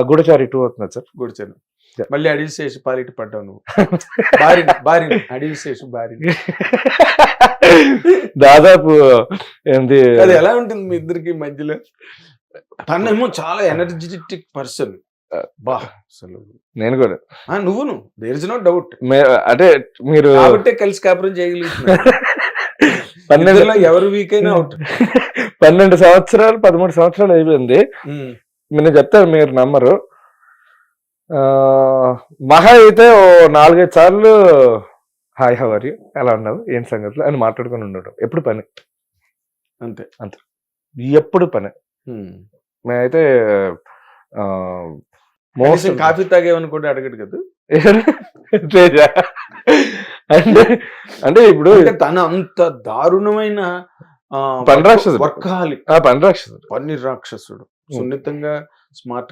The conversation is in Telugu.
గూఢచారి 2 అవుతుంది సార్. గుడిచాను. Yeah. మళ్ళీ అడవి శేషు పాలిట పడ్డావు నువ్వు. బారిని అడవి శేషు బారిని. దాదాపు ఏంది అది ఎలా ఉంటుంది మీ ఇద్దరికి మధ్యలో? తనేమో చాలా ఎనర్జెటిక్ పర్సన్. బా అసలు నేను కూడా నువ్వును దేర్ ఇస్ నో డౌట్. అంటే మీరు కాబట్టే కలిసి కాపురం చేయగలుగుతున్నారు. 12 ఎవరు వీక్ అయినా అవుట్. 12 సంవత్సరాలు 13 సంవత్సరాలు అయిపోయింది. నేను చెప్తాను మీరు నమ్మరు. మహా అయితే ఓ 4-5 సార్లు హాయ్ హౌ ఆర్ యు, ఎలా ఉన్నావు, ఏం సంగతులు అని మాట్లాడుకుని ఉండడం. ఎప్పుడు పని అంతే అంతే, ఎప్పుడు పని. మేమైతే కాఫీ తాగేవని కూడా అడగడు కదా. అంటే ఇప్పుడు తన అంత దారుణమైన పని రాక్షసుడు, వర్కాలి పని రాక్షసుడు, పని రాక్షసుడు, సున్నితంగా స్మార్ట్ గా